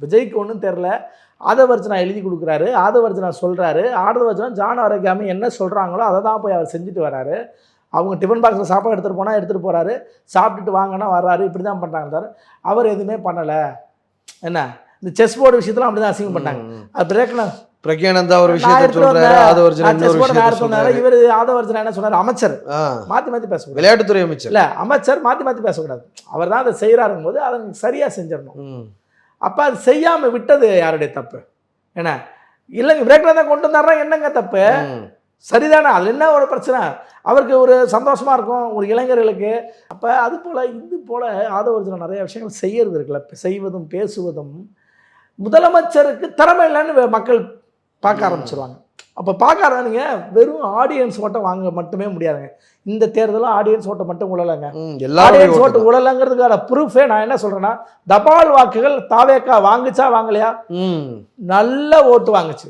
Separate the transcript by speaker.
Speaker 1: விஜய்க்கு ஒன்றும் தெரில. ஆதவர்ஜனா எழுதி கொடுக்குறாரு, ஆதவர்ஜனா சொல்கிறாரு, ஆதவர்ஜனா ஜான் ஆரோக்கியாமி என்ன சொல்கிறாங்களோ அதை தான் போய் அவர் செஞ்சுட்டு வராரு. அவங்க டிஃபன் பாக்ஸில் சாப்பாடு எடுத்துகிட்டு போனால் எடுத்துகிட்டு போகிறாரு, சாப்பிட்டுட்டு வாங்கினா வர்றாரு, இப்படி தான் பண்ணுறாங்க சார். அவர் எதுவுமே பண்ணலை. என்ன இந்த செஸ் போர்டு விஷயத்தெல்லாம் அப்படி தான் அசிங்கம் பண்ணாங்க. அது பிரேக்லாம்
Speaker 2: பிரக்யானந்தா ஒரு விஷயத்தை சொல்றாரு, ஆதவர்ஜனா இன்னொரு விஷயத்தை சொல்றாரு.
Speaker 1: இவர் ஆதவர்ஜனா என்ன சொன்னார், அமைச்சர் மாற்றி மாற்றி பேசக்கூடாது,
Speaker 2: விளையாட்டுத்துறை அமைச்சர்
Speaker 1: இல்லை அமைச்சர் மாற்றி மாற்றி பேசக்கூடாது. அவர் தான் அதை செய்கிறாருங்கும் போது அதை சரியாக செஞ்சிடணும். அப்போ அது செய்யாமல் விட்டது யாருடைய தப்பு? ஏன்னா இல்லைங்க பிரேக்கில் தான் கொண்டு வந்தாருன்னா என்னங்க தப்பு? சரிதானே, அதில் என்ன ஒரு பிரச்சனை? அவருக்கு ஒரு சந்தோஷமாக இருக்கும் ஒரு இளைஞர்களுக்கு. அப்போ அது போல் இது போல் ஆதவர்ஜனா நிறைய விஷயங்கள் செய்யறது இருக்குல்ல, செய்வதும் பேசுவதும். முதலமைச்சருக்கு திறமை இல்லைன்னு மக்கள் பார்க்க ஆரம்பிச்சிருவாங்க. அப்போ பார்க்க நீங்கள் வெறும் ஆடியன்ஸ் ஓட்டை வாங்க மட்டுமே முடியாதுங்க. இந்த தேர்தலும் ஆடியன்ஸ் ஓட்டை மட்டும் உழலைங்க. ஆடியன்ஸ் ஓட்டு உழலைங்கிறதுக்கான ப்ரூஃபே நான் என்ன சொல்கிறேன்னா, தபால் வாக்குகள் தாவேக்கா வாங்குச்சா வாங்கலையா? நல்ல ஓட்டு வாங்குச்சு.